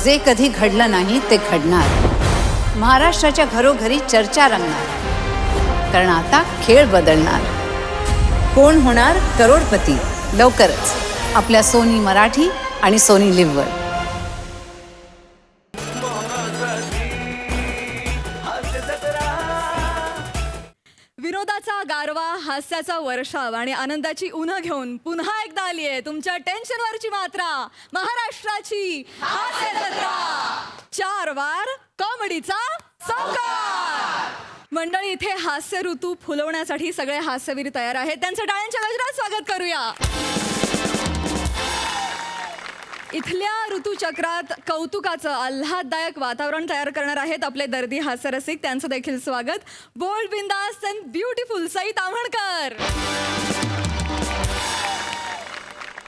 जे कधी घडलं नाही ते घडणार. महाराष्ट्राच्या घरोघरी चर्चा रंगणार, कारण आता खेळ बदलणार. कोण होणार करोडपती लवकरच आपल्या सोनी मराठी आणि सोनी लिव्हवर. विनोदाचा गारवा, हास्याचा वर्षाव आणि आनंदाची उन्ह घेऊन पुन्हा एकदा आली आहे तुमच्या टेन्शनवरची मात्रा, महाराष्ट्राची हास्य जत्रा. 4 वार कॉमेडीचा संकार. मंडळी, इथे हास्य ऋतू फुलवण्यासाठी सगळे हास्यवीर तयार आहेत. त्यांचं टाळ्यांच्या गजरात स्वागत करूया. इथल्या ऋतुचक्रात कौतुकाचं आल्हाददायक वातावरण तयार करणार आहेत आपले दर्दी हास्यरसिक. त्यांचं देखील स्वागत. बोल्ड, बिंदास अँड ब्युटिफुल सई ताम्हणकर,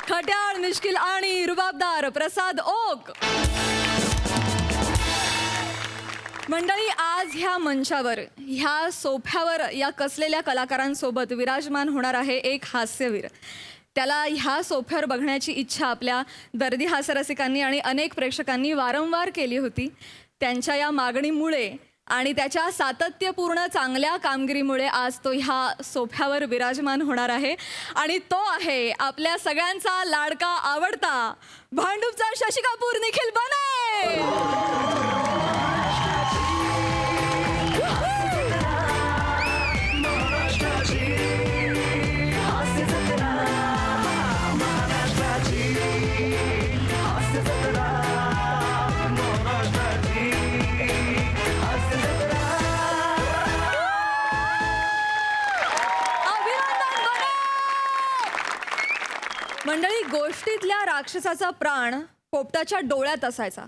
खट्याळ, मिश्किल आणि रुबाबदार प्रसाद ओक. मंडळी, आज ह्या मंचावर, ह्या सोफ्यावर या कसलेल्या कलाकारांसोबत विराजमान होणार आहे एक हास्यवीर. त्याला ह्या सोफ्यावर बघण्याची इच्छा आपल्या दर्दी हास्यरसिकांनी आणि अनेक प्रेक्षकांनी वारंवार केली होती. त्यांच्या या मागणीमुळे आणि त्याच्या सातत्यपूर्ण चांगल्या कामगिरीमुळे आज तो ह्या सोफ्यावर विराजमान होणार आहे. आणि तो आहे आपल्या सगळ्यांचा लाडका, आवडता भांडूपचा शशी कपूर, निखिल बने. मंडळी, गोष्टीतल्या राक्षसाचा प्राण पोपटाच्या डोळ्यात असायचा,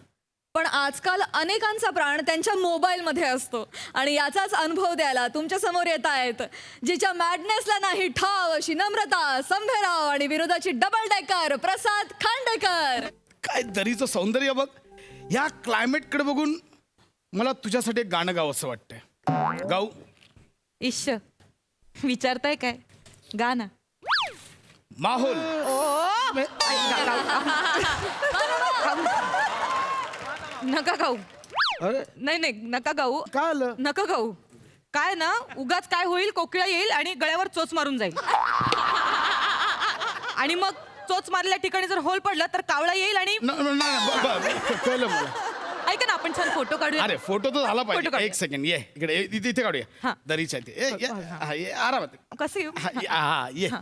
पण आजकाल अनेकांचा प्राण त्यांच्या मोबाईलमध्ये असतो. आणि याचाच अनुभव द्यायला तुमच्या समोर येत आहेत जिच्या मॅडनेसला नाही ठाव अशी नम्रता संभेराव आणि विरोधाची डबल डेकर प्रसाद खांडेकर. काय दरीचं सौंदर्य बघ. या क्लायमेटकडे बघून मला तुझ्यासाठी एक गाणं गावं असं वाटतंय. गाऊ? इश्श, विचारताय काय? गा ना. माहोल. नका गाऊ. अरे नाही नाही, नका गाऊ. काय आलं? नका गाऊ. काय ना, उगाच काय होईल, कोकिळा येईल आणि गळ्यावर चोच मारून जाईल. आणि मग चोच मारल्या ठिकाणी जर होल पडला तर कावळा येईल आणि कळलं मला. ऐका ना, आपण छान फोटो काढूया. अरे फोटो तर झाला फोटो पाहिजे. काढूया. एक सेकंड, ये इकडे, इथे काढूया. हा. दरीच्या इथे. ये आरामात. कसं येऊ? हा ये. हा.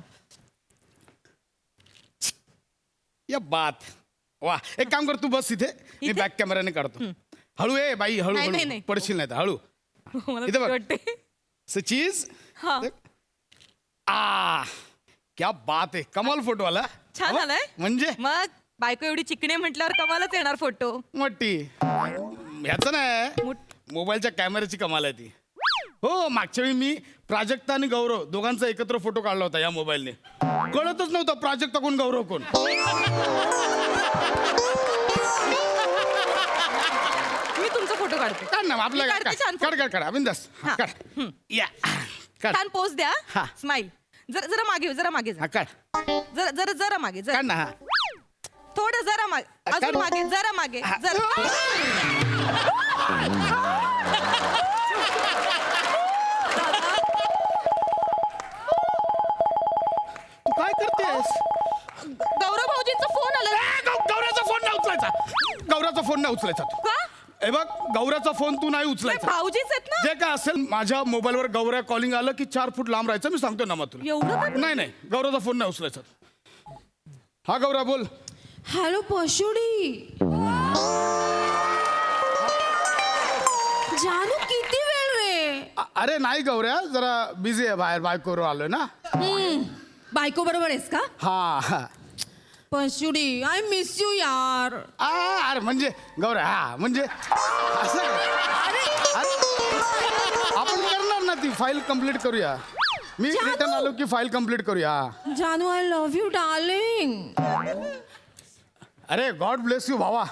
या बात. वा, एक काम कर, तू बस इथे, मी बॅक कॅमेराने काढतो. हळू ये बाई, हळू नाही, हळू नाही. पडशील नाही तर हळू. मला इथं बघ. वाटते. चीज. हा. क्या बात आहे. कमाल फोटो आला. छान आलाय. म्हणजे मग बायको एवढी चिकणे म्हटल्यावर कमालच येणार फोटो. मोठी. ह्याचं नाही, मोबाईलच्या कॅमेऱ्याची कमाल आहे ती. हो, मागच्या वेळी मी प्राजक्ता आणि गौरव दोघांचा एकत्र फोटो काढला होता या मोबाईलने. कळतच नव्हतं प्राजक्ता कोण, गौरव कोण. मी तुमचा फोटो काढते. काढ ना आपला. मी काढते छान फोटो. काढ बिंदास. हा. काढ. या काढ. छान पोज द्या. हा. स्माइल. जरा जरा मागे, जरा मागे जा. हा काढ. जरा जरा जरा मागे, जरा काढ ना. हा थोडं जरा मागे, काढ. अजून मागे, जरा मागे, हा. जरा. तू काय करतेस? गौरव भाऊजींचा फोन आला. गौराचा फोन नाही उचलायचा. गौराचा फोन नाही उचलायचा तू. का? हे बघ, गौराचा फोन तू नाही उचलायचा. भाऊजीच आहेत ना. जे काय असेल, माझ्या मोबाईलवर गौऱ्या कॉलिंग आलं की 4 फूट लांब राहायचं. मी सांगतो ना मग तुला. एवढं का? नाही गौराचा फोन नाही उचलायचा. हा गौरा बोल. हॅलो पशुडी. जानू, किती वेळ रे? अरे नाही गौऱ्या, जरा बिझी आहे बाहेर, बायकोवर आलोय ना. बायको बरोबर आहेस का? हा. पशुडी, आय मिस यू यार. अरे म्हणजे गौऱ्या, हा म्हणजे असं अरे, आपण करणार ना, ती फाईल कम्प्लीट करूया. मी रिटर्न आलो की फाईल कम्प्लीट करूया. जानू, आय लव्ह यू डार्लिंग. अरे गॉड ब्लेस यू भावा.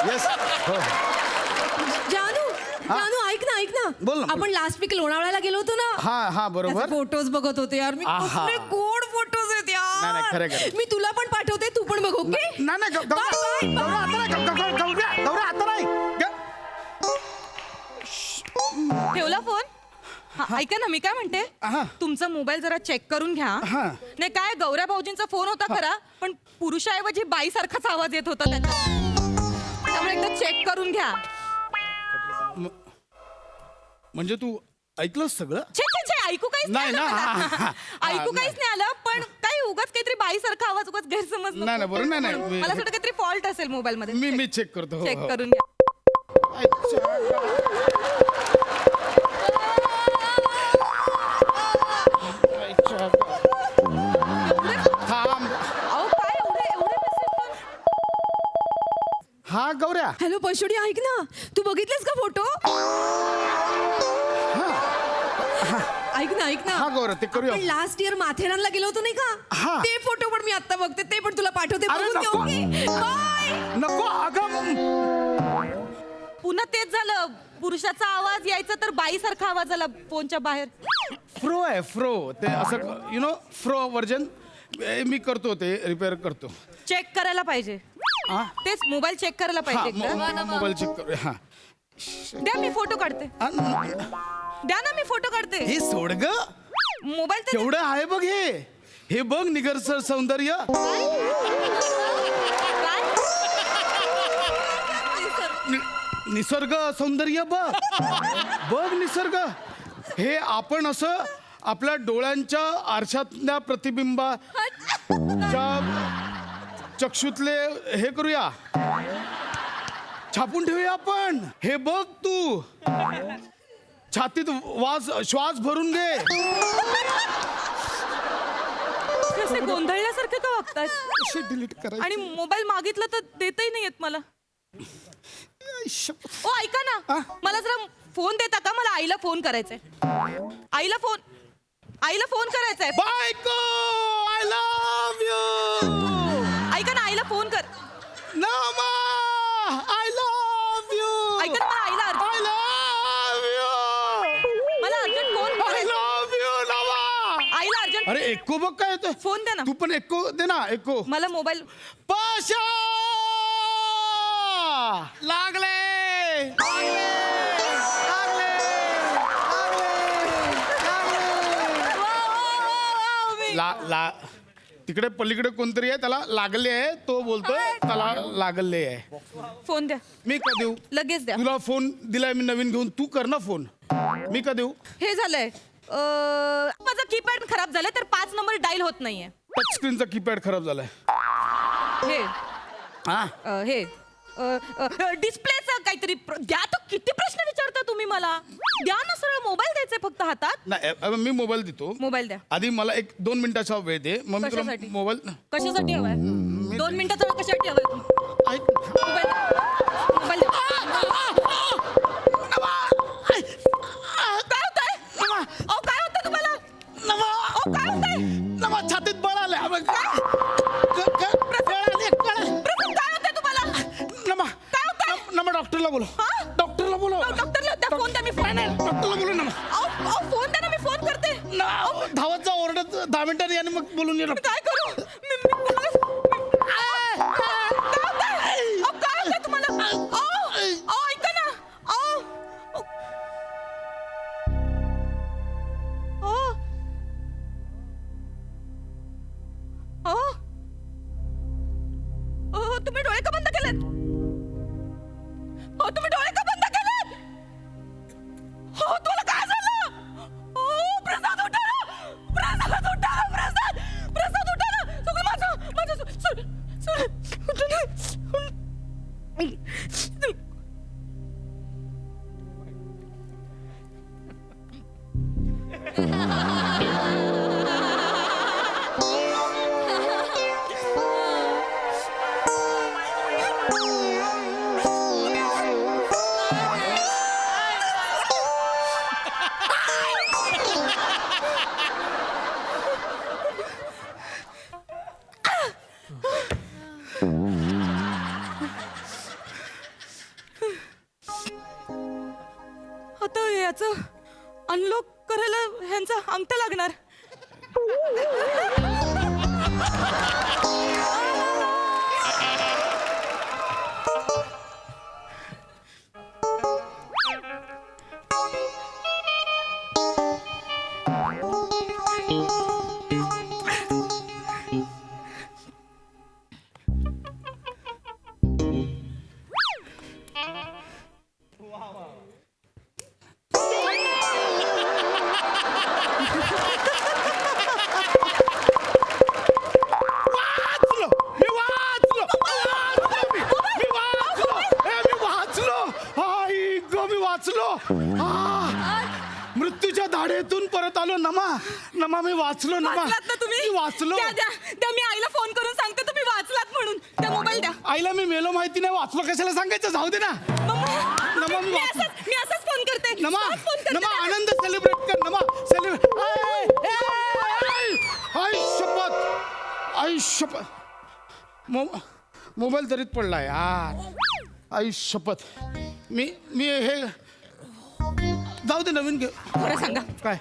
येस. हो. जानू, जानू, ऐक ना, ऐक ना. बोल ना, बोल. आपण लास्ट वीक लोणावळ्याला गेलो होतो ना. हा बरोबर. फोटोज बघत होते यार मी. आहा. कसले गोड फोटोज आहेत नाही, खरं, यार. खरं. मी तुला पण पाठवते, तू पण बघ ओके नाही गौऱ्या आता नाही गौऱ्या आता नाही ठेवला फोन ऐका ना मी काय म्हणते हा. तुमचा मोबाईल जरा चेक करून घ्या हा. नाही काय गौऱ्या भाऊजींचा फोन होता खरा पण पुरुषाऐवजी बाई सारखाच आवाज येत होता त्याचा त्यामुळे एकदा चेक करून घ्या म्हणजे तू ऐकलंस सगळं छे छे छे ऐकू काहीच नाही ना, आलं मला. हा, हा. ऐकू काहीच नाही आलं पण काही उगाच काहीतरी बाई सारखा आवाज उगाच गैरसमज नको. नाही, बरोबर, नाही. मला असं काहीतरी फॉल्ट असेल मोबाईल मध्ये मी चेक करतो हो, चेक हो. करून घ्या थांब अहो काय एवढे एवढे message पण? हा गौऱ्या हॅलो पशुडी ऐक ना तू बघितलेस का फोटो ऐक ना हा गौऱ्या ते करूया आपण लास्ट इयर माथेरानला गेलो होतो नाही हा. का ते फोटो पण मी आता बघते ते पण तुला पाठवते अरे बघून घे, नको. ओके? बाय नको अगं पुन्हा तेच झालं पुरुषाचा आवाज यायचा तर बाई सारखा आवाज आला फोनच्या बाहेर फ्रो आहे फ्रो ते असं यु नो फ्रो व्हर्जन मी करतो ते रिपेअर करतो चेक करायला पाहिजे हा? तेच मोबाईल चेक करायला हा पाहिजे एकदा. मोबाईल चेक करूया हा द्या मी फोटो काढते द्या ना मी फोटो काढते हे सोड ग मोबाईल तर केवढं आहे बघ हे बघ निगरसर सौंदर्य काय? निसर्ग सौंदर्य बघ निसर्ग हे आपण असं आपल्या डोळ्यांच्या आरशातल्या प्रतिबिंबाच्या चक्षुतले हे करूया छापून ठेवूया आपण हे बघ तू छातीत श्वास भरून घे कसे गोंधळल्यासारखे का वागतात कसे डिलीट करायचे आणि मोबाईल मागितलं तर देतही नाही येत मला ओ ऐका ना हा? मला जरा फोन देता का मला आईला फोन करायचंय आईला फोन करायचंय बायको आय लव्ह यू ऐका ना आईला फोन कर नामा आय लव्ह यू ऐका ना मला आईला आय लव्ह यू मला अर्जंट फोन आय करायचा लव्ह यू नामा आईला अर्जंट अरे एको बघ काय येतोय फोन दे ना तू पण एको दे ना एको मला मोबाईल पाशा लागले तिकडे पलीकडे कोणतरी आहे त्याला लागले आहे तो बोलतोय त्याला लागले आहे फोन द्या मी का देऊ लगेच द्या तुला फोन दिलाय मी नवीन घेऊन तू कर ना फोन मी का देऊ हे झालंय माझा कीपॅड खराब झालाय तर 5 नंबर डायल होत नाहीये टच स्क्रीनचा कीपॅड खराब झालाय हे हा हे डिस्प्लेचं काहीतरी द्या तर किती प्रश्न विचारता तुम्ही मला द्या ना सरळ मोबाईल द्यायचे फक्त हातात नाही मी मोबाईल देतो मोबाईल द्या आधी मला 1-2 मिनिटाचा वेळ दे मग मी तुला कशासाठी? मोबाईल कशासाठी हवाय 2 मिनिटाचा वेळ कशासाठी हवाय ऐक मोबाईल द्या. मोबाईल द्या. काय होतंय अहो काय होतं तुम्हाला अहो काय होतंय नमा छातीत बळ आलंय प्रथम काय होतंय तुम्हाला नमा काय होतंय नमा डॉक्टरला बोलो हा? डॉक्टरला बोलो डॉक्टरला द्या फोन द्या मी फोन डॉक्टरला बोलू ना अहो फोन द्या ना मी फोन करते धावत जा ओरडत 10 मिनिटांनी आणि मग बोलून ये मी काय करू काय होतंय तुम्हाला अहो ऐका ना अहो तुम्ही डोळे का बंद केलेत हो तुम्ही डोळे का बंद केलेत हो तुला काय झालं हो प्रसाद उठा प्रसाद उठा प्रसाद उठा ना सगळं माझं उठा ना आता याचं अनलॉक करायला ह्यांचा अंगठा लागणार वाचलो. मृत्यूच्या दाढेतून परत आलो. नमा मी वाचलो. वाचलात ना तुम्ही? मी वाचलो. द्या मी आईला फोन करून सांगते तुम्ही वाचलात म्हणून. त्या मोबाईल द्या. आईला मी मेलो माहिती नाही, वाचलो कशाला सांगायचं, जाऊ दे ना. नमा मी वाचलो. मी असंच फोन करते. नमा सहज फोन करते नमा त्याला. आनंद सेलिब्रेट कर. नमा सेलिब्रेट. आई शपथ, आई शपथ. मोबाईल तरीच पडला यार. आई शपथ. मी हे जाऊ दे, नवीन घे. खरं सांगा. काय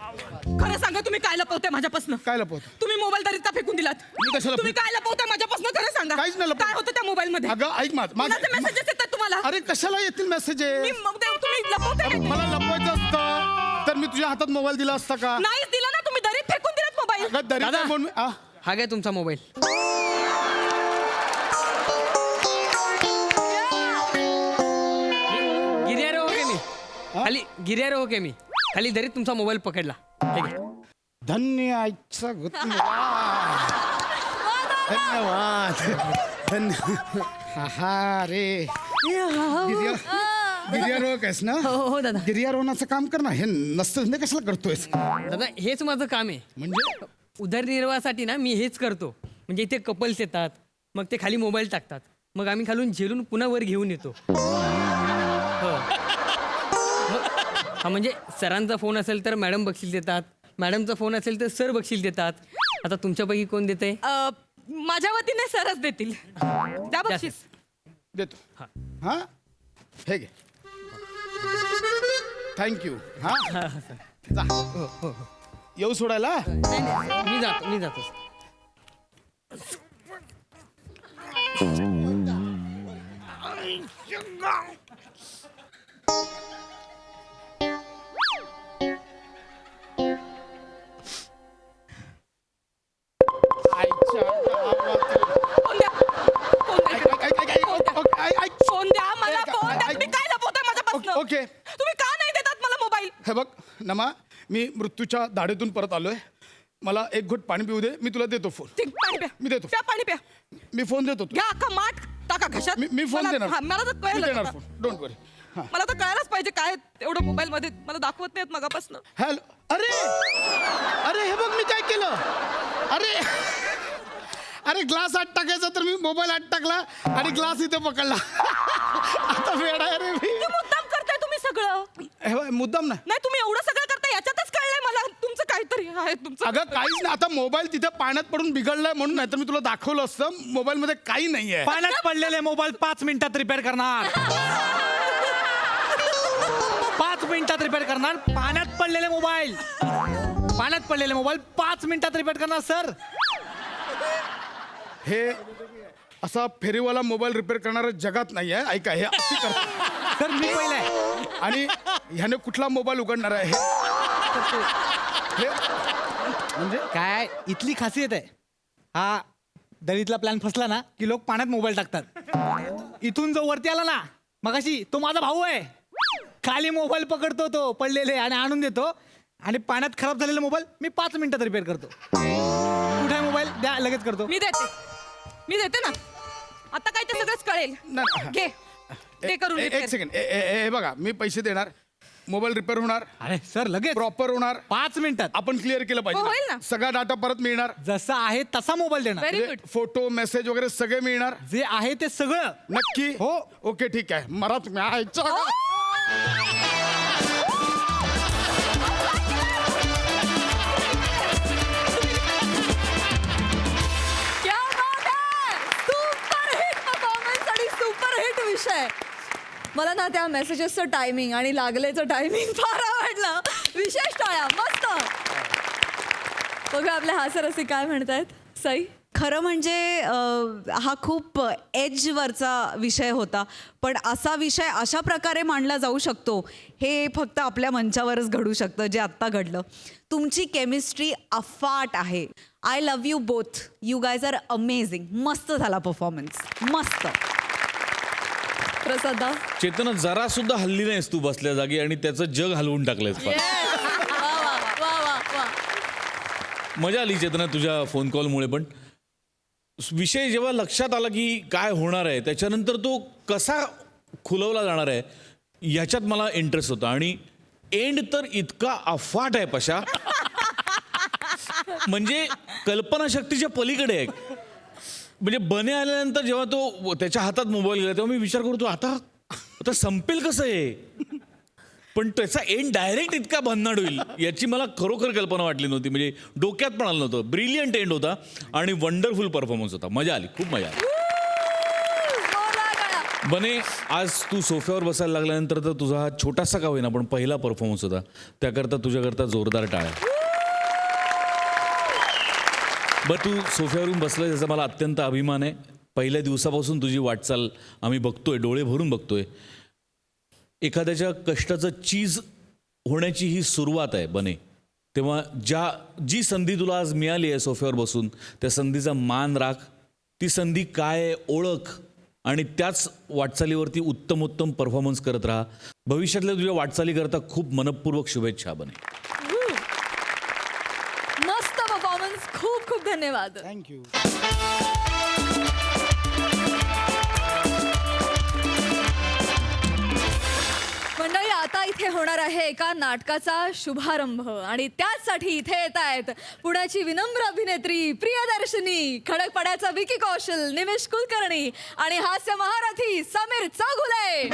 खरं सांगा तुम्ही काय लपवताय माझ्यापासून? काय लपवत? तुम्ही मोबाईल दरीत फेकून दिलात. मी कशाला तुम्ही काय लपवताय माझ्यापासून? खरं सांगा. काहीच नाही लपवत. काय होतं त्या मोबाईल मध्ये? अगं ऐक कोणाचे मेसेजेस येतात तुम्हाला? अरे कशाला येतील मेसेजेस? मी मग तुम्ही लपवताय. मला लपवायचं असतं तर मी तुझ्या हातात मोबाईल दिला असता का? नाहीच दिला ना, तुम्ही दरीत फेकून दिलात मोबाईल. अगं दरीत दादा. आहे म्हणून हा घ्या तुमचा मोबाईल. गिर्यार हो के मी खाली, गिर्यार हो के मी खाली दरीत तुमचा मोबाईल पकडला. हे घ्या. धन्य आईचा धन्यवाद. हा रे गिर्यारोहक आहेस ना? हो दादा. गिर्यारोहणाचं काम कर ना. हे नसतं कशाला करतोयस? दादा हेच माझं काम आहे. म्हणजे उदरनिर्वाहासाठी ना मी हेच करतो. म्हणजे इथे कपल्स येतात, मग ते खाली मोबाईल टाकतात, मग आम्ही खालून झेलून पुन्हा वर घेऊन येतो. हो. हा म्हणजे सरांचा फोन असेल तर मॅडम बक्षीस देतात, मॅडमचा फोन असेल तर सर बक्षीस देतात. आता तुमच्यापैकी कोण देते? माझ्या वतीने सरच देतील. द्या बक्षीस. देतो. हा हे घे. थँक्यू. हा जा. येऊ सोडायला. मी जातो. आईच्या गावात. फोन द्या. फोन द्या. फोन द्या मला. फोन द्या. तुम्ही काय लपवताय माझ्यापासून? ओके. तुम्ही का नाही देतात मला मोबाईल? हे बघ नमा, मी मृत्यूच्या दाढेतून परत आलोय. मला एक घोट पाणी पिऊ दे, मी तुला देतो फोन. ठीक, पाणी प्या. मी देतो. प्या पाणी प्या. मी फोन देतो तुला. घ्या अख्खा माठ टाका घशात. मी फोन मला- देणार. हा, मला तर मी कळलं देणार आता. फोन. डोंट वरी. हा मला तर कळायलाच पाहिजे काय एवढं मोबाईल मध्ये मला दाखवत नाहीत मगापासून. हॅलो. अरे अरे हे बघ मी काय केलं. अरे ग्लास आत टाकायचा तर मी मोबाईल आत टाकला आणि ग्लास इथे पकडला. आता वेडा आहे रे मी. मुद्दाम करताय तुम्ही सगळं. हे बघ, मुद्दाम नाही. नाही तुम्ही एवढं सगळं करताय याच्यातच कळलंय मला तुमचं काहीतरी आहे तुमचं. अगं काहीच नाही. आता मोबाईल तिथे पाण्यात पडून बिघडलाय म्हणून, नाही तर मी तुला दाखवलं असतं. मोबाईल मध्ये काही नाहीये. पाण्यात पडलेले मोबाईल 5 मिनिटात रिपेअर करणार. 5 मिनिटात रिपेअर करणार. पाण्यात पडलेले मोबाईल 5 मिनिटात रिपेअर करणार सर. हे असा फेरीवाला मोबाईल रिपेअर करणारा जगात नाही आहे. ऐका, हे अति करतात. सर मी पहिला आहे. आणि ह्याने कुठला मोबाईल उघडणार आहे हे म्हणजे काय इथली खासियत आहे. हा दरीतला प्लॅन फसला ना की लोक पाण्यात मोबाईल टाकतात. इथून जो वरती आला ना मगाशी, तो माझा भाऊ आहे. खाली मोबाईल पकडतो तो पडलेले आणि आणून देतो. आणि पाण्यात खराब झालेला मोबाईल मी 5 मिनिटात रिपेअर करतो. कुठे आहे मोबाईल? द्या, लगेच करतो. मी देते ना. आता काय ते सगळंच कळेल. नाही. घे ते करून एक repair. सेकंड. हे बघा, मी पैसे देणार. मोबाईल रिपेअर होणार, अरे सर लगेच प्रॉपर होणार. 5 मिनिटात आपण क्लिअर केलं हो, होईल पाहिजे. ना. सगळा डाटा परत मिळणार. जसा आहे तसा मोबाईल देणार. Very म्हणजे good. फोटो मेसेज वगैरे सगळे मिळणार. जे आहे ते सगळं. नक्की हो. ओके ठीक आहे. मला तुम्ही आईच्या क्या बात आहे! सुपर हिट परफॉर्मन्स आणि सुपर हिट विषय. मला ना त्या मेसेजेसचं टायमिंग आणि लागलेचं टायमिंग फार आवडलं. विशेष टाळ्या. मस्त. बघा आपल्या हास्यरसिक काय म्हणतायत. सई. खरं म्हणजे हा खूप एजवरचा विषय होता, पण असा विषय अशा प्रकारे मांडला जाऊ शकतो हे फक्त आपल्या मंचावरच घडू शकतं, जे आत्ता घडलं. तुमची केमिस्ट्री अफाट आहे. I love you both. You guys are amazing. मस्त झाला परफॉर्मन्स. मस्त. प्रसादा. चेतना जरा सुद्धा हल्ली नाहीस तू बसल्या जागी आणि त्याचं जग हलवून टाकलंयस फार. वा वा वा वा वा. मजा आली चेतना तुझ्या फोन कॉलमुळे. पण विषय जेव्हा लक्षात आला की काय होणार आहे, त्याच्यानंतर तो कसा खुलवला जाणार आहे याच्यात मला इंटरेस्ट होता आणि एंड तर इतका अफाट आहे पशा, म्हणजे कल्पनाशक्तीच्या पलीकडे आहे. म्हणजे बने आल्यानंतर जेव्हा तो त्याच्या हातात मोबाईल गेला तेव्हा मी विचार करतो आता संपेल कसं आहे, पण त्याचा एंड डायरेक्ट इतका भन्नाट होईल याची मला खरोखर कल्पना वाटली नव्हती. म्हणजे डोक्यात पण आलं नव्हतं. ब्रिलियंट एंड होता आणि वंडरफुल परफॉर्मन्स होता. मजा आली, खूप मजा आली. बने, आज तू सोफ्यावर बसायला लागल्यानंतर तर तुझा हा छोटासा का होईना पण पहिला परफॉर्मन्स होता, त्याकरता तुझ्याकरता जोरदार टाळ्या. बरं, तू सोफ्यावरून बसलाय त्याचा मला अत्यंत अभिमान आहे. पहिल्या दिवसापासून तुझी वाटचाल आम्ही बघतोय, डोळे भरून बघतोय. एखाद्याच्या कष्टाचं चीज होण्याची ही सुरुवात आहे बने. तेव्हा जी संधी तुला आज मिळाली आहे सोफ्यावर बसून, त्या संधीचा मान राख. ती संधी काय आहे, ओळख, आणि त्याच वाटचालीवरती उत्तम परफॉर्मन्स करत राहा. भविष्यातल्या तुझ्या वाटचालीकरता खूप मनपूर्वक शुभेच्छा बने. मस्त परफॉर्मन्स, खूप खूप धन्यवाद. थँक्यू. मंडळी, आता इथे होणार आहे एका नाटकाचा शुभारंभ आणि त्याचसाठी इथे येत आहेत पुण्याची विनम्र अभिनेत्री प्रियदर्शनी, खडकपड्याचा विकी कौशल, निमिष कुलकर्णी आणि हास्य महारथी समीर चौगुले.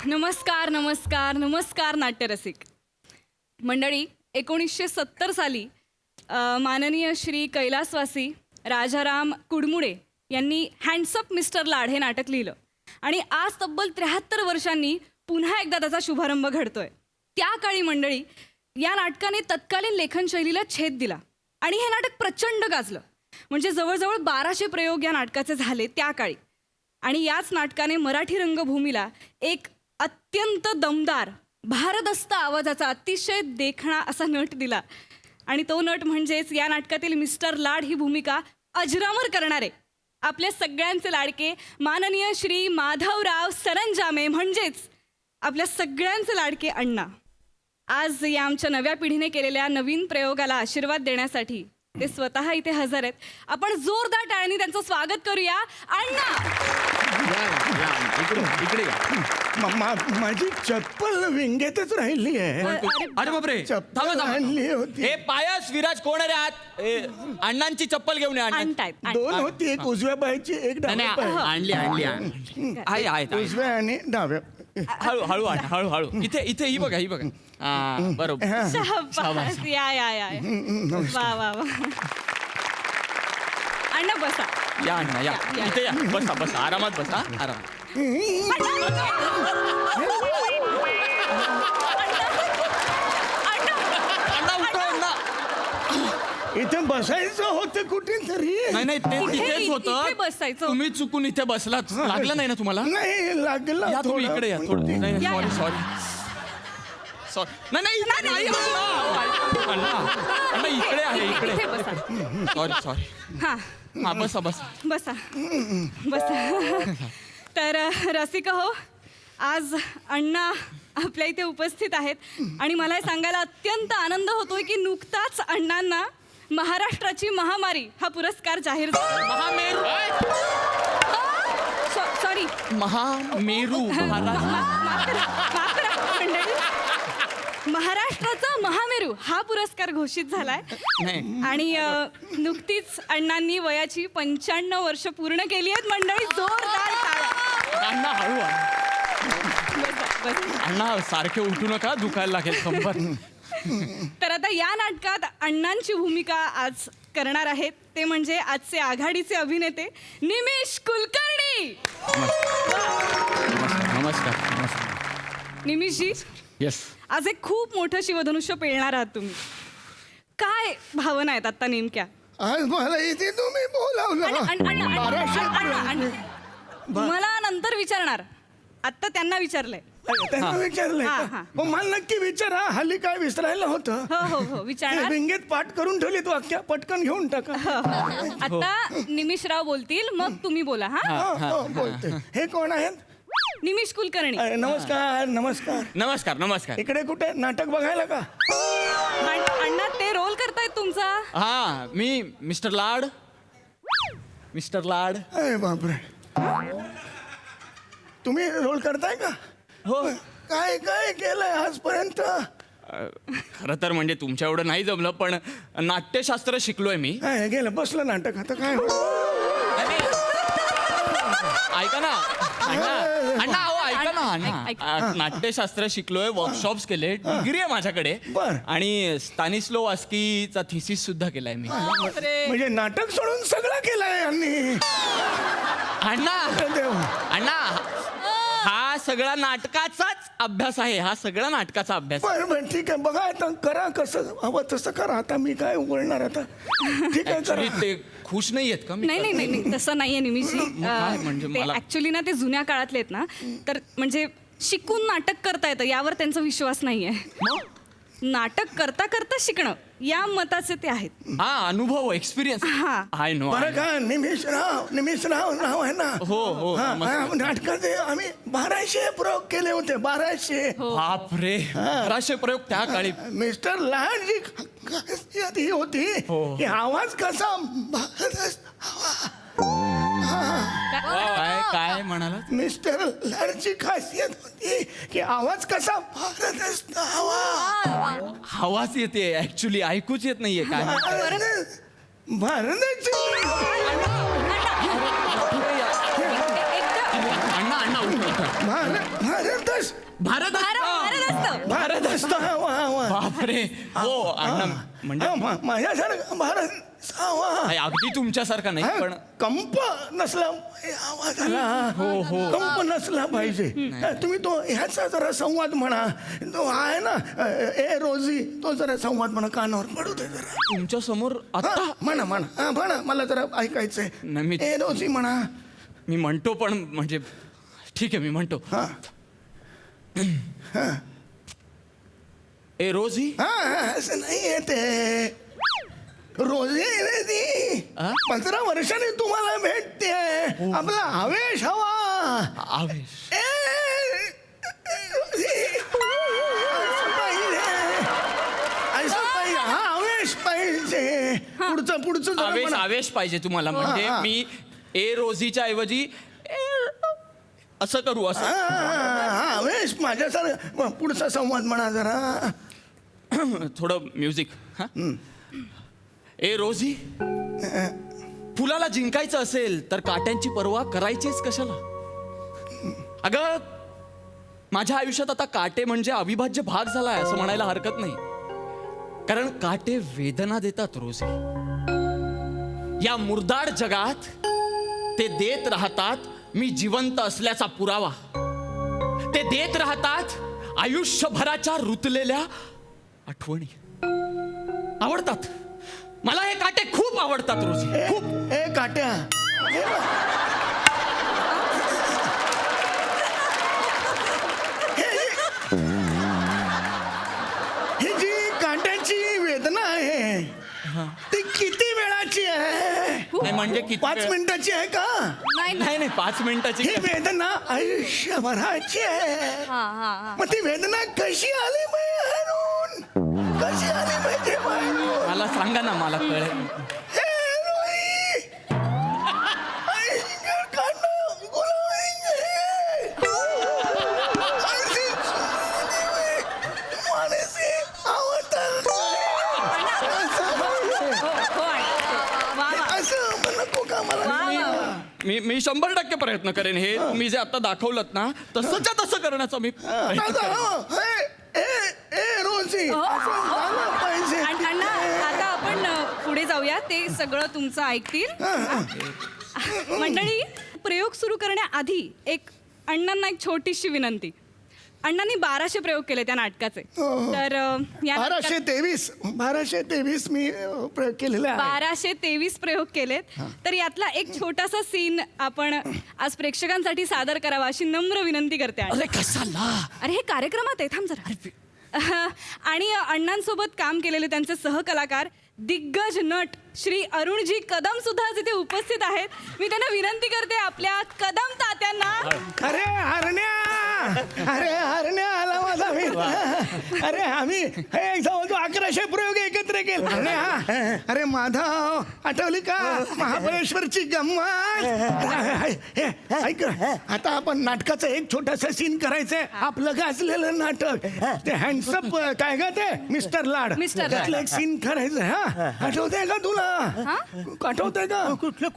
नमस्कार नमस्कार नमस्कार नाट्यरसिक मंडळी. 1970 साली माननीय श्री कैलासवासी राजाराम कुडमुडे यांनी हँड्सअप मिस्टर लाड हे नाटक लिहिलं आणि आज तब्बल 73 वर्षांनी पुन्हा एकदा त्याचा शुभारंभ घडतोय. त्या काळी मंडळी या नाटकाने तत्कालीन लेखनशैलीला छेद दिला आणि हे नाटक प्रचंड गाजलं. म्हणजे जवळजवळ 1200 प्रयोग या नाटकाचे झाले त्या काळी. आणि याच नाटकाने मराठी रंगभूमीला एक अत्यंत दमदार भारदस्त आवाजाचा अतिशय देखणा असा नट दिला. आणि तो नट म्हणजेच या नाटकातील मिस्टर लाड ही भूमिका अजरामर करणारे आपल्या सगळ्यांचे लाडके माननीय श्री माधवराव सरंजामे, म्हणजेच आपल्या सगळ्यांचे लाडके अण्णा. आज या आमच्या नव्या पिढीने केलेल्या नवीन प्रयोगाला आशीर्वाद देण्यासाठी ते स्वतः इथे हजर आहेत. आपण जोरदार टाळ्यांनी त्यांचं स्वागत करूया. अण्णा, इकडे माझी चप्पल विंगेतच राहिली आहे. अरे बापरे, चप्पल थांबा, थांबा. आणली होती. हे पायस विराज कोण रे आत? अण्णांची चप्पल घेऊन ये. आणतायत दोन होती, एक उजव्या पायाची, एक डाव्या पायाची. आहे उजव्या आणि डाव्या. हळू हळू आण, हळू इथे इथे ही बघा बरोबर. शाबास. या वा वा वा. अण्णा बसा. या अण्णा या, इथे या, बसा आरामात बसा, आरामात. अण्णा उठो अण्णा. इथे बसायचं होतं कुठेतरी. नाही ते तिथेच इथे होतं. बसायचं. तुम्ही चुकून इथे बसलात. लागलं नाही ना तुम्हाला? नाही लागला. या तुम्ही इकडे या थोडं. नाही या, सॉरी नाही अण्णा इकडे आहे, इथे इकडे. बसा. सॉरी हा बसा बसा. तर रसिक हो, आज अण्णा आपल्या इथे उपस्थित आहेत आणि मला हे सांगायला अत्यंत आनंद होतोय की नुकताच अण्णांना महाराष्ट्राची महामारी हा पुरस्कार जाहीर झाला. महामेरू. सॉरी, महामेरू. महाराष्ट्राचा महामेरू हा पुरस्कार घोषित झालाय. नाही. आणि नुकतीच अण्णांनी वयाची 95 वर्ष पूर्ण केली आहेत. मंडळी जोरदार टाळ्या. अण्णा हळू आण. बसा. अण्णा सारखे उठू नका, दुखायला लागेल कंबर. तर आता या नाटकात अण्णांची भूमिका आज करणार आहेत ते म्हणजे आजचे आघाडीचे अभिनेते निमिष कुलकर्णी. नमस्कार. निमिषजी, येस. आज एक खूप मोठं शिवधनुष्य पेलणार आहात तुम्ही. काय भावना आहेत आता नेमक्या? आज मला इथे तुम्ही बोलावलं. मला नंतर विचारणार, आत्ता त्यांना विचारलंय. त्यांना विचारलंय हा, का? हा. मग मला नक्की विचारा. हल्ली काय विसरायला होतं. हो विचारणार. विंगेत पाठ करून ठेवलीत वाक्य, पटकन घेऊन टाका. आता निमिषराव बोलतील, मग तुम्ही बोला. हा, बोलते. हे कोण आहेत? निमिष कुलकर्णी. नमस्कार. इकडे कुठे नाटक बघायला का? अण्णा ते रोल करतायत तुमचा. हा, मी मिस्टर लाड मिस्टर लाड. अरे बापरे, तुम्ही रोल करताय का? हो. काय काय केलंय आजपर्यंत? खरं तर म्हणजे तुमच्या एवढं नाही जमलं, पण नाट्यशास्त्र शिकलोय मी. काय गेलं, बसलं नाटक, आता काय? ऐका ना अण्णा, अण्णा अहो ऐका ना अण्णा. नाट्यशास्त्र शिकलोय, वर्कशॉप्स केले, डिग्री आहे माझ्याकडे. बर. आणि स्तानिस्लोव्हास्कीचा थिसिस सुद्धा केलाय मी. म्हणजे नाटक सोडून सगळं केलंय यांनी. अण्णा देव. अण्णा, हा सगळा नाटकाचाच अभ्यास आहे. हा सगळा नाटकाचा अभ्यास. बरं बरं, ठीक आहे, बघा आता करा, कसं हवं तसं करा. आता मी काय बोलणार आता? ठीक आहे, करा. Actually ते खुश नाही आहेत का? मी नाही नाही नाही नाही, तसं नाहीये निमिषजी. काय म्हणजे मला- ऍक्च्युली ना ते जुन्या काळातले आहेत ना, तर म्हणजे शिकून नाटक करता येतं यावर त्यांचा विश्वास नाहीये. नाटक करता करता शिकणं या मताचे ते आहेत. हा अनुभव, एक्सपिरियन्स. हा. I know. बरं का, निमिषराव नाव आहे ना? हो, हो, हा, नमस्कार. हा, नाटकाचे आम्ही 1200 प्रयोग केले होते. 1200. बापरे, 1200 प्रयोग त्या काळी. मिस्टर लाड जी खासियत ही होती की आवाज कसा काय काय म्हणाला? मिस्टर लाडची खासियत होती की आवाज कसा भारत असावा. आवाज येते, ऍक्च्युली ऐकूच येत नाहीये काय. भारताची अण्णा अण्णा उठा. भारत भारत भारत असतो. बापरे. हो अण्णा, म्हणजे माझ्यासारखा भारत असावा. अगदी तुमच्यासारखा नाही, पण कंप नसला पाहिजे आवाजाला. हो कंप नसला पाहिजे. तुम्ही तो ह्याचा जरा संवाद म्हणा, तो आहे ना ए रोजी, तो जरा संवाद म्हणा, कानावर पडू दे जरा. तुमच्या समोर आता म्हणा म्हणा, हा म्हणा, मला जरा ऐकायचंय. नाही, मी- ए रोजी म्हणा. मी म्हणतो, पण म्हणजे ठीक आहे मी म्हणतो. हा ए रोजी. हा, असं नाही येते. रोजी रे ती 15 वर्षांनी तुम्हाला भेटते. आपला आवेश हवा. आवेश. असं पाहिजे, हा आवेश पाहिजे. पुढचं जरा आवेश म्हणा. आवेश पाहिजे तुम्हाला. म्हणजे हा. मी ए रोजीच्या ऐवजी असं करू, असं. हा, आवेश माझ्यासारखं. पुढचा संवाद म्हणा जरा. थोडं म्युझिक. हा. ए रोजी, फुलाला जिंकायचं असेल तर काट्यांची पर्वा करायचीच कशाला? अगं, माझ्या आयुष्यात आता काटे म्हणजे अविभाज्य भाग झालाय असं म्हणायला हरकत नाही. कारण काटे वेदना देतात रोजी. या मुरदाड जगात ते देत राहतात मी जिवंत असल्याचा पुरावा. ते देत राहतात आयुष्यभराच्या रुतलेल्या आठवणी. आवडतात मला हे काटे, खूप आवडतात रोजी, खूप. ए काट्या, ही जी काट्याची वेदना आहे ती किती वेळाची आहे? नाही म्हणजे किती 5 मिनिटाची आहे का? नाही नाही 5 मिनिटाची. ही वेदना आयुष्यभराची आहे. मग ती वेदना कशी आली बाहेरून? कशी आली माहिती बाहेरून? मला सांगा ना, मला कळेल. हे रोई! ऐंगर काढणं, गुलाब ऐंशी माणसे आवडतात. असं म्हणू नको का मला? मी 100% प्रयत्न करेन. हे तुम्ही जे आता दाखवलं ना, तसंच्या तसं करण्याचा मी प्रयत्न करेन. रोजी असं झालं पाहिजे. अण्णा, आता आपण पुढे जाऊया, ते सगळं तुमचं ऐकतील. मंडळी, प्रयोग सुरू करण्याआधी एक अण्णांना एक छोटीशी विनंती. अण्णांनी 1200 प्रयोग केले त्या नाटकाचे. तर या नाटकात 1223 मी प्रयोग केलेला आहे. 1223 प्रयोग केलेत. तर यातला एक छोटासा सीन आपण आज प्रेक्षकांसाठी सादर करावा अशी नम्र विनंती करते. अरे कशाला? अरे हे कार्यक्रमात आहे, थांब जरा. आणि अण्णांसोबत काम केलेले त्यांचे सहकलाकार दिग्गज नट श्री अरुणजी कदम सुद्धा इथे उपस्थित आहेत. मी त्यांना विनंती करते आपल्या कदम तात्यांना. अरे हरण्या आला माझा मित्र. अरे आम्ही हे जवळजवळ 1100 प्रयोग एकत्र केले. हरण्या, अरे माधव आठवली का महाबळेश्वरची गंमत. ऐक, आता आपण नाटकाचं एक छोटासा सीन करायचंय. आपलं गाजलेलं नाटक ते हँडसअप काय ग ते मिस्टर लाड, त्यातलं एक सीन करायचं. हा आठवतंय का तुला? आठवतंय का? कुठलं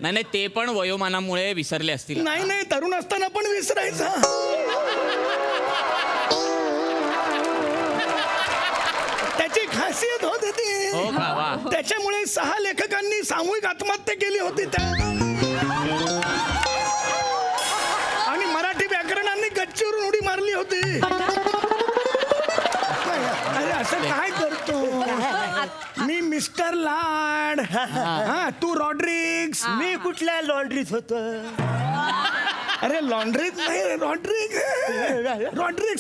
नाही ते पण वयोमानामुळे विसरले असतील. नाही तरुण असताना पण विसरायचं. त्याची खासियत होती ती. हो का, वा. त्याच्यामुळे 6 लेखकांनी सामूहिक आत्महत्या केली होती त्या. आणि मराठी व्याकरणांनी गच्चीवरून उडी मारली होती. अरे असं काय करतो? मी मिस्टर लाड, हा तू रॉड्रिक्स. मी कुठल्या लॉन्ड्रीत होतो? अरे लॉन्ड्रीत नाही,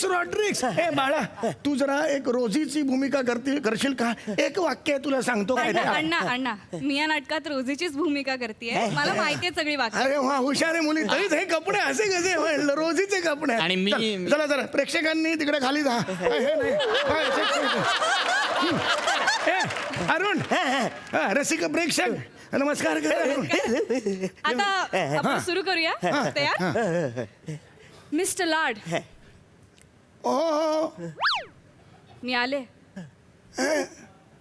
रॉड्रिक्स. हे बाळा, तू जरा एक रोजीची भूमिका करशील का? एक वाक्य तुला सांगतो काय ते. अण्णा मी या नाटकात रोजीचीच भूमिका करतेय. मला माहितीये सगळी वाक्य. अरे वा, हुशार आहे मुली. तरीच हे कपडे असे कसे म्हणलं, रोजीचे कपडे. आणि मी- चला जरा प्रेक्षकांनी तिकडे खाली जा. हे नाही. हे, अरुण, रसिक प्रेक्षक नमस्कार कर. आता आपण सुरू करूया. तयार? मिस्टर लाड, ओ मी आले.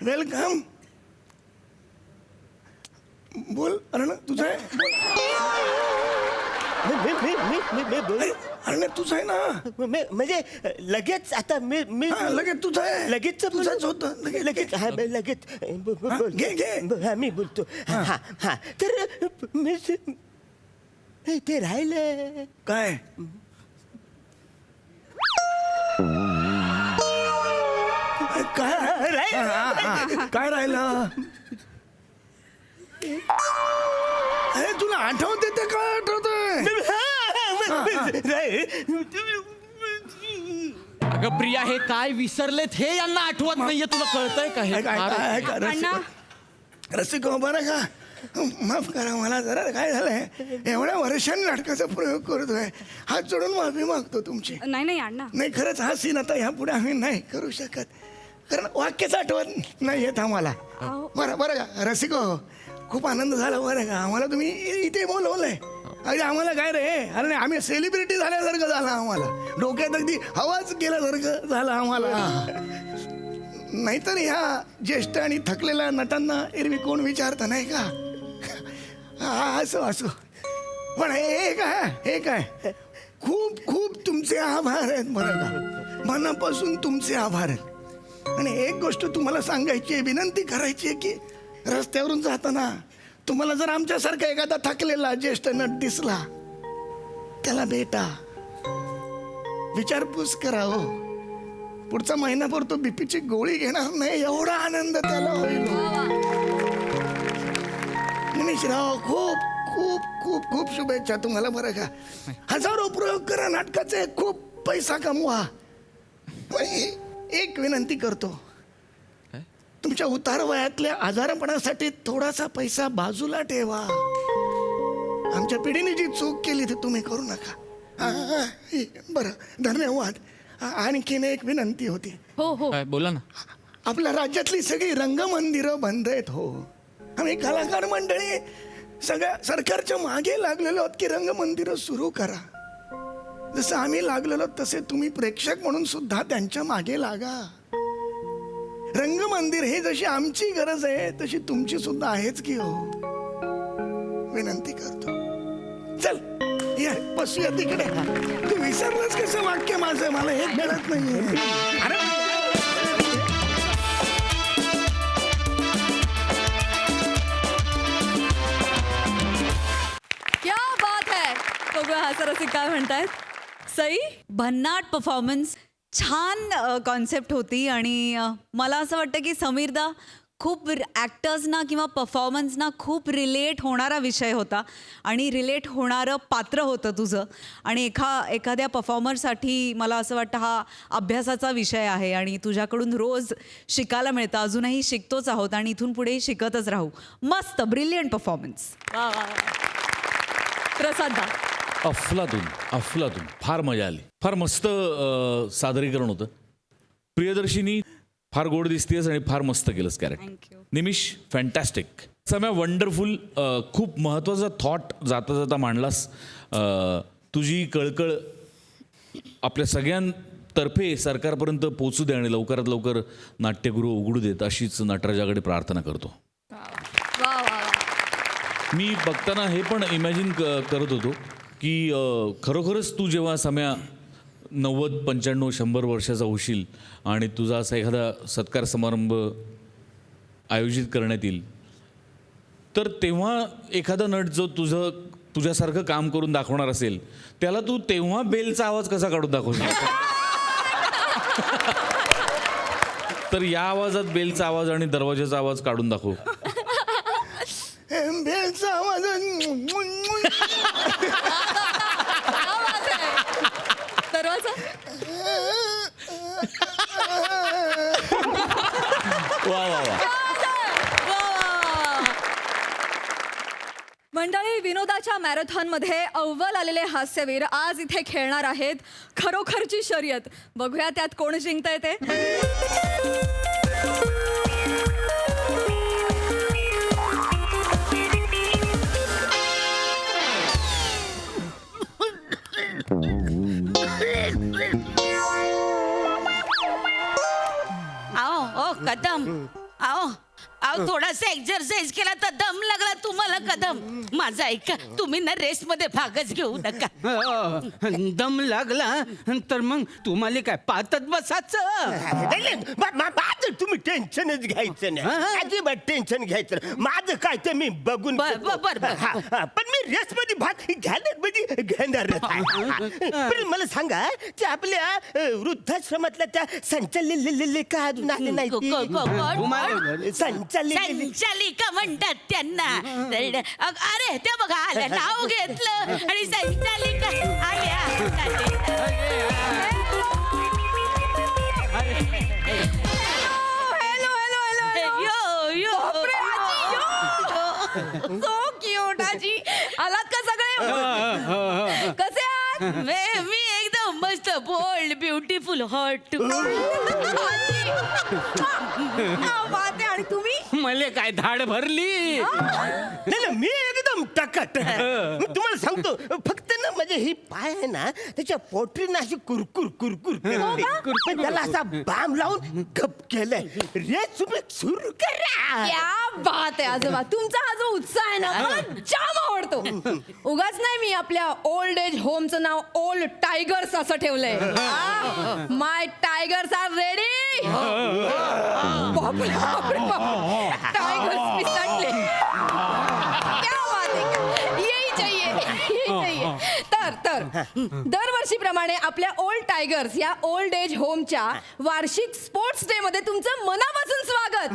वेलकम. बोल अरुण, तुझं आहे? अरे तुझं आहे ना? म्हणजे लगेच आता मी हा, लगेच तुझं आहे. लगेच तुझंच होतं. लगेच हा लगेच घे. मी बोलतो. हा हा तर मी ते राहिलं काय? काय राहिलं? अरे तुला आठवते ते काय आठवतंय? अगं प्रिया, हे काय विसरलेत हे यांना आठवत नाहीये. तुला कळतंय का हे? अण्णा, रसिक बरं का, माफ करा मला जरा. काय झालंय, एवढ्या वर्षांनी नाटकाचा प्रयोग करतोय. हात जोडून माफी मागतो तुमची. नाही अण्णा. नाही खरंच हा सीन आता ह्यापुढे आम्ही नाही करू शकत, कारण वाक्यच आठवत नाही येत आम्हाला. बरं का रसिक, खूप आनंद झाला बरं का. आम्हाला तुम्ही इथे बोलवलंय. अरे आम्हाला काय रे, अरे आम्ही सेलिब्रिटी झाल्यासारखं झालं आम्हाला. डोक्यात अगदी हवाच गेल्यासारखं झालं आम्हाला. नाहीतर ह्या ज्येष्ठ आणि थकलेल्या नटांना एरवी कोण विचारतं नाही का? असो पण हे काय खूप तुमचे आभार आहेत बरं का. मनापासून तुमचे आभार आहेत. आणि एक गोष्ट तुम्हाला सांगायची आहे, विनंती करायची आहे की रस्त्यावरून जाताना तुम्हाला जर आमच्यासारखा एखादा थकलेला ज्येष्ठ नट दिसला, त्याला भेटा, विचारपूस करा. हो, पुढचा महिनाभर तो बीपीची गोळी घेणार नाही, एवढा आनंद त्याला होईल. मनीषराव, खूप शुभेच्छा तुम्हाला बरं का. हजारो प्रयोग करा नाटकाचे, खूप पैसा कमवा. एक विनंती करतो, तुमच्या उतार वयातल्या आजारपणासाठी थोडासा पैसा बाजूला ठेवा. आमच्या पिढीने जी चूक केली ती तुम्ही करू नका. बरं, धन्यवाद. आणखीन एक विनंती होती. हो काय बोला ना. आपल्या राज्यातली सगळी रंगमंदिरं बंद आहेत. हो, आम्ही कलाकार मंडळी सगळ्या सरकारच्या मागे लागलेलो आहोत की रंगमंदिरं सुरू करा. जसं आम्ही लागलेलो तसे तुम्ही प्रेक्षक म्हणून सुद्धा त्यांच्या मागे लागा. रंगमंदिर हे जशी आमची गरज आहे तशी तुमची सुद्धा आहेच की. हो, विनंती करतो. चल या, बसूया तिकडे. तू विसरलंच कसं वाक्य माझं, मला हे मिळत नाही. क्या बात है. बघूया हास्यरसिक काय म्हणतायत. सई, भन्नाट परफॉर्मन्स, छान कॉन्सेप्ट होती. आणि मला असं वाटतं की समीरदा खूप ॲक्टर्सना किंवा परफॉर्मन्सना खूप रिलेट होणारा विषय होता आणि रिलेट होणारं पात्र होतं तुझं. आणि एखाद्या परफॉर्मरसाठी मला असं वाटतं हा अभ्यासाचा विषय आहे आणि तुझ्याकडून रोज शिकायला मिळतं. अजूनही शिकतोच आहोत आणि इथून पुढेही शिकतच राहू. मस्त, ब्रिलियंट परफॉर्मन्स. प्रसाद अफलातून फार मजा आली. फार मस्त सादरीकरण होतं. प्रियदर्शिनी फार गोड दिसतेस आणि फार मस्त केलंस कॅरेक्टर. निमिष फॅन्टॅस्टिक. सम्या वंडरफुल. खूप महत्त्वाचा थॉट जाता जाता मांडलास. तुझी कळकळ आपल्या सगळ्यांतर्फे सरकारपर्यंत पोचू दे आणि लवकरात लवकर नाट्यगृह उघडू देत अशीच नटराजाकडे प्रार्थना करतो. वा वा वा. मी बघताना हे पण इमॅजिन करत होतो की खरोखरच तू जेव्हा सम्या 90, 95, 100 वर्षाचा होशील आणि तुझा असा एखादा सत्कार समारंभ आयोजित करण्यात येईल तर तेव्हा एखादा नट जो तुझ्यासारखं काम करून दाखवणार असेल त्याला तू तेव्हा बेलचा आवाज कसा काढून दाखवशील. तर या आवाजात बेलचा आवाज आणि दरवाजाचा आवाज काढून दाखव. बेलचा आवाज दरवाजा. वा वा वा. मंडळी, विनोदाच्या मॅरेथॉनमध्ये अव्वल आलेले हास्यवीर आज इथे खेळणार आहेत खरोखरची शर्यत. बघूया त्यात कोण जिंकतंय ते. आओ ओ कदम, आओ आओ थोडासा एक्सरसाइज केला तर दम लागला तुम्हाला कदम. माझा ऐका, तुम्ही ना रेस मध्ये भागच घेऊ नका. दम लागला तर मग तुम्हाला काय पातच बसायचं. तुम्ही टेन्शनच घ्यायचं नाही, अजिबात टेन्शन घ्यायचं नाही. माझं काय ते मी बघून पण मी रेस मध्ये भाग घ्यायला म्हणजे घेणारच आहे. पण मला सांगा, ते आपल्या वृद्धाश्रमातल्या त्या संचालिका अजून आले नाही. संचालिका म्हणतात त्यांना. अरे त्या बघा आल्या, नाव घेतलं आणि संचालिका आल्या. हॅलो सो क्यूट आजी. आलात का सगळे? कसे आहात? मी एकदम मस्त, बोल्ड, ब्युटिफुल, हॉट. आणि तुम्ही? मला काय धाड भरली. नाही मी एकदम टकट. मी तुम्हाला सांगतो, फक्त ना म्हणजे ही पाय आहे ना त्याच्या पोटरीनं अशी कुरकुर कुरकुर पण त्याला असा बाम लावून गप केलंय. रेस तुम्ही सुरू करा. क्या बात आहे आजोबा, तुमचा हा जो उत्साह आहे ना मला जाम आवडतो. उगाच नाही मी आपल्या ओल्ड एज होमचं नाव ओल्ड टायगर्स असं ठेवलंय. माय टायगर्स आर रेडी. टायगर्स पिसटले. क्या बात आहे, यही चाहिए. तर दरवर्षीप्रमाणे आपल्या ओल्ड टायगर्स या ओल्ड एज होमच्या वार्षिक स्पोर्ट्स डे मध्ये तुमचं मनापासून स्वागत.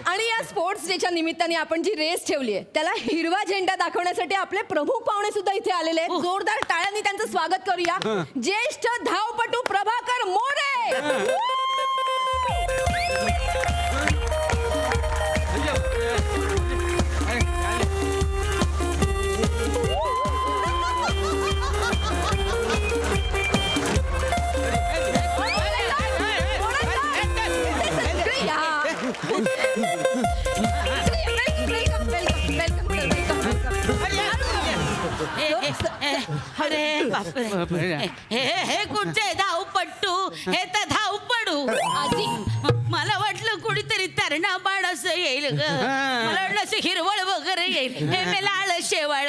आणि या स्पोर्ट्स डेच्या निमित्ताने आपण जी रेस ठेवली आहे त्याला हिरवा झेंडा दाखवण्यासाठी आपले प्रमुख पाहुणे सुद्धा इथे आलेले आहेत. जोरदार टाळ्यांनी त्यांचं स्वागत करूया. ज्येष्ठ धावपटू प्रभाकर मोरे. अरे बापरे, हे कुठचे धावपट्टू, हे तर धावपडू. आजी मला वाटलं कुणीतरी तरणा बाण असं येईल ग. मला वाटलं असं हिरवळ वगैरे येईल. हे मेला आळ शेवाळ.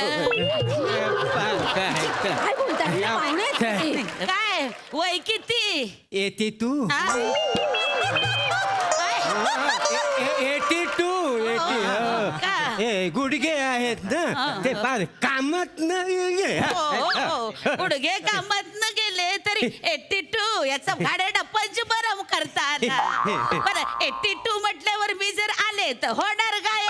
काय वय किती? येते तू 82 गुडघे आहेत ना ते फार कामात नाही. गुडघे कामात न गेले तर पोरी 82 याचं भाडं पंचबरम करतात बरं 82 म्हटल्यावर मी जर आले तर होणार काय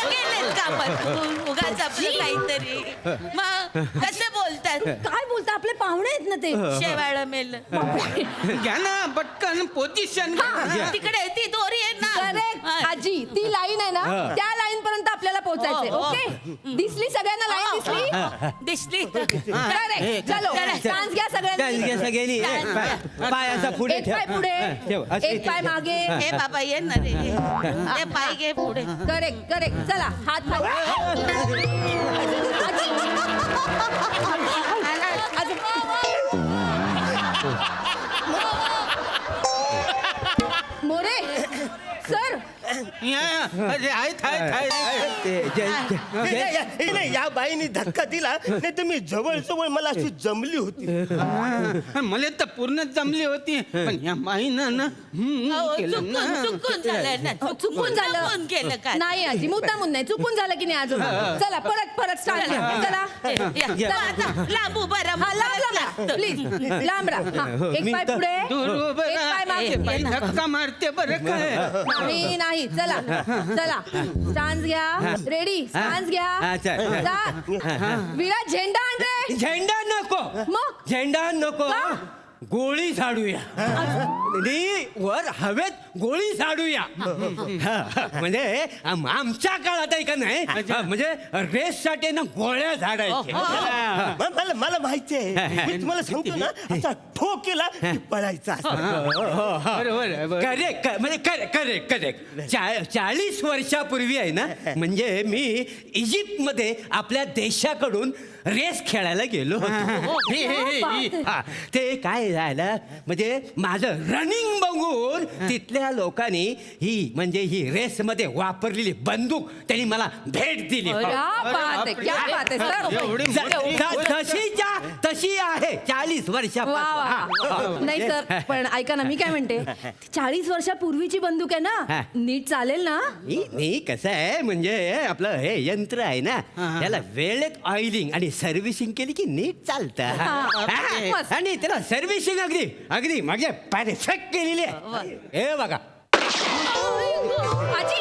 गेलेत का पण उगाच आपलं काहीतरी मग कसं बोलतात काय बोलता आपले पाहुणे आहेत ना ते शेवाळ मेल घ्या ना पटकन पोझिशन तिकडे ती दोरी आहे ना करेक्ट आजी ती लाईन आहे ना त्या लाईन पर्यंत आपल्याला पोहोचायचंय हो, हो. ओके दिसली सगळ्यांना लाईन दिसली दिसली करेक्ट चलो चान्स घ्या सगळ्यांनी सगळ्यांनी पायाचा पुढे एक पाय पुढे एक पाय मागे हे बाबा ये ना रे हे पाय घे पुढे करेक्ट करेक्ट चला हात मोरे सर या बाईने धक्का दिला नाही तर मी जवळ जवळ मला अशी जमली होती मला तर पूर्णच जमली होती पण या माईनं ना चुकून झालं ना चुकून झालं चुकून केलं काय नाही आजी मुद्दामून नाही चुकून झालं की नाही अजून चला परत स्टार्ट चला लांबू बरं हा लांब प्लीज लांब राहा एक पाय पुढे एक पाय मागे धक्का मारते बरं काय नाही चला चला स्टान्स घ्या रेडी स्टान्स घ्या विराज झेंडा आण रे झेंडा नको मग झेंडा नको का? गोळी झाडूया वर हवेत गोळी झाडूया म्हणजे आमच्या काळात आहे का नाही म्हणजे रेस साठी ना गोळ्या झाडायच्या मला माहिती आहे मी तुम्हाला सांगतो ना असा ठो केला की पळायचा करेक्ट म्हणजे करेक्ट करेक्ट 40 वर्षापूर्वी आहे ना म्हणजे मी इजिप्त मध्ये आपल्या देशाकडून रेस खेळायला गेलो ते काय झालं म्हणजे माझं रनिंग बघून तिथल्या लोकांनी ही रेस मध्ये वापरलेली बंदूक त्यांनी मला भेट दिली तशी आहे 40 वर्षापासून नाही सर पण ऐका ना मी काय म्हणते 40 वर्षापूर्वीची बंदूक आहे ना नीट चालेल ना नाही कसं आहे म्हणजे आपलं हे यंत्र आहे ना त्याला वेळेत ऑइलिंग आणि सर्व्हिसिंग केली की नीट चालतं आणि त्याला सर्व्हिसिंग अगदी अगदी मागे परफेक्ट केलेली आहे हे बघा आजी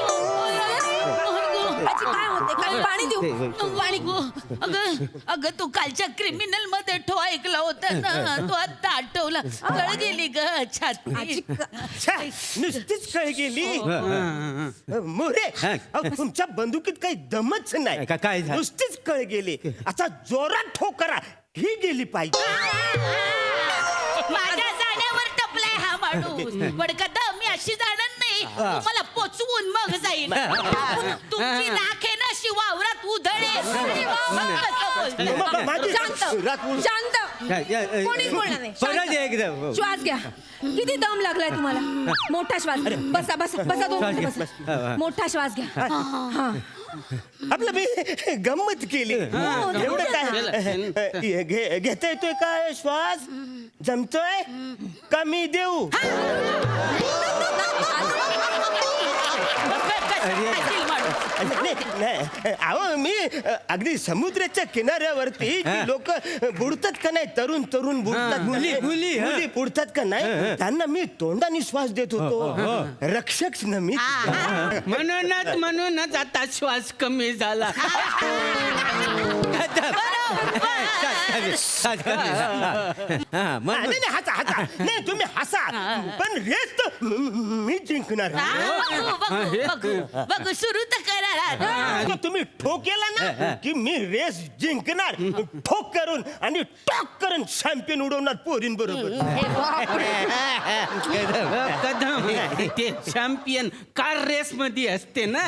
काय होते काय पाणी देऊ पाणी अगं तू कालच्या क्रिमिनल मध्ये ठो ऐकला होता ना तू आता आठवला कळ गेली ग छाती नुसतीच कळ गेली मोरे तुमच्या बंदुकीत काही दमच नाही काय नुसतीच कळ गेली आता जोरात ठो करा ही गेली पाहिजे माझ्या जाण्यावर टपलाय हा माणूस पण कदा मी अशी जाणार नाही मला पोचवून मग जाईल तुमची नाक आहे ना अशी वावरात उधळेल शांत कोणीच बोलणार नाही शांत. श्वास घ्या किती दम लागलाय तुम्हाला मोठा श्वास बसा बसा बसा 2 मिनिटं बसा मोठा श्वास घ्या हा आपलं मी गंमत केली एवढं काय घेता येतोय काय श्वास जमतोय कमी देऊ अहो मी अगदी समुद्राच्या किनाऱ्यावरती लोक बुडतात का नाही तरुण तरुण बुडतात मुली बुडतात का नाही त्यांना मी तोंडाने श्वास देत होतो रक्षक न मी म्हणूनच आता श्वास कमी झाला नाही तुम्ही हसा पण रेस तर मी जिंकणार बघ सुरू तर करा तुम्ही ठोक केला ना की मी रेस जिंकणार ठोक करून आणि टॉक करून चॅम्पियन उडवणार पोरीन बरोबर कदम ते चॅम्पियन कार रेस मध्ये असते ना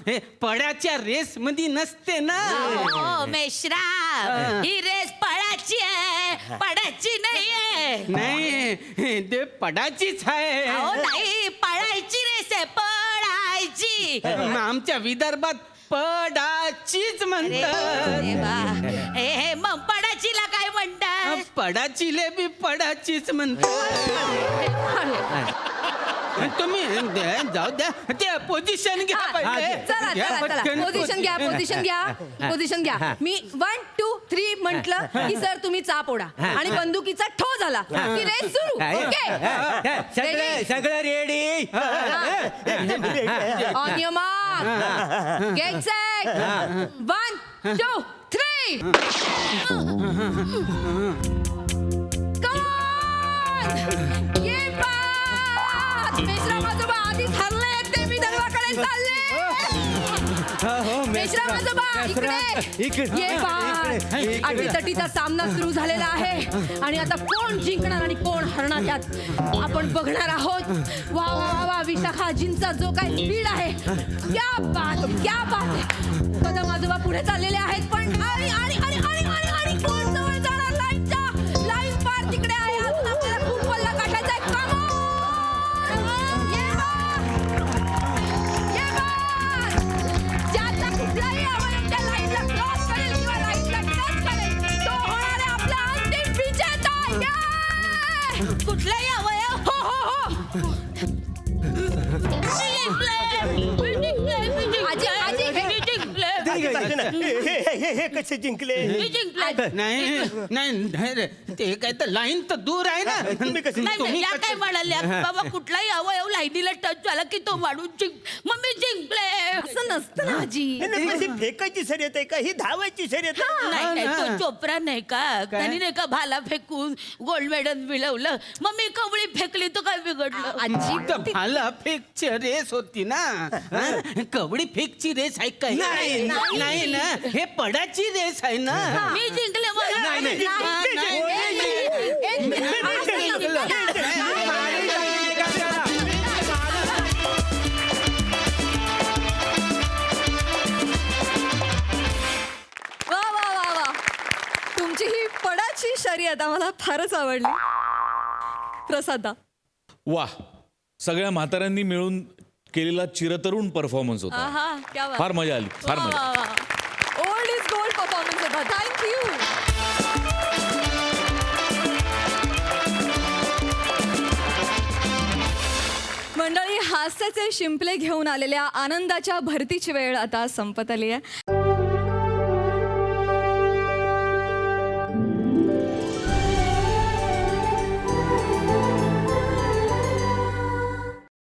हे पडाच्या रेस मध्ये नसते ना मेश्रा ही रेस पळाची आहे पडाची नाहीये नाही ते पडाचीच आहे नाही पळायची रेस आहे पळायची आमच्या विदर्भात पडाचीच म्हणतात हे मग पडाचीला काय म्हणतात पडाचीले बी पडाचीच म्हणतात तुम्ही जाऊ द्या ते पोझिशन घ्या पहिले. चला घ्या चला चला पटकन पोझिशन घ्या पोझिशन घ्या पोझिशन घ्या मी 1 2 3 म्हटलं की सर तुम्ही चाप ओढा आणि बंदुकीचा ठो झाला की रेस सुरू ओके सगळं ready on your mark get set 1 2 3 ये बात मेश्राम आजोबा आधीच हरले ते मी दरवाकडे चालले मेश्राम आजोबा इकडे ये बात अटीतटीचा सामना सुरू झालेला आहे आणि आता कोण जिंकणार आणि कोण हरणार यात आपण बघणार आहोत वा वा वा विशाखाजींचा जो काय स्पीड आहे क्या बात कदम आजोबा पुढे चाललेले आहेत पण आणि आणि आणि आणि आणि आणि कोण जवळ जाणार लाईन पार तिकडे आहे अजून आपल्याला खूप पल्ला काढायचा आहे Come on! ये बात! ज्याचा कुठलाही अवयव त्या लाईनला क्रॉस करेल किंवा लाईनला टच करेल तो होणार आहे आपला अंतिम विजेता Yeah! कुठलाही अवयव हो आजी हे कसे जिंकले नाही नाही रे ते काय तर लाईन तर दूर आहे ना तुम्ही कसे या काय म्हणाल्या बाबा कुठलाही अवयव लाईनीला टच झाला की तो वाढून मग मी जिंकले असं नसतं ना आजी फेकायची शर्यत आहे का ही धावायची शर्यत नाही नाही तो चोप्रा नाही का त्यांनी नाही का भाला फेकून गोल्ड मेडल मिळवलं मग मी कवळी फेकली तर काय बिघडलं आजी भाला फेकची रेस होती ना कवडी फेकची रेस आहे का नाही ना हे पडाची रेस आहे ना मी जिंकले वा वा वा वा तुमची ही पडाची शर्यत आम्हाला फारच आवडली प्रसादा वा सगळ्या म्हाताऱ्यांनी मिळून केलेला चिरतरुण परफॉर्मन्स होता आहा क्या बात फार मजा आली फार मजा ओल्ड इज गोल्ड परफॉर्मन्स होता थँक्यू मंडळी हास्याचे शिंपले घेऊन आलेल्या आनंदाच्या भरतीची वेळ आता संपत आली आहे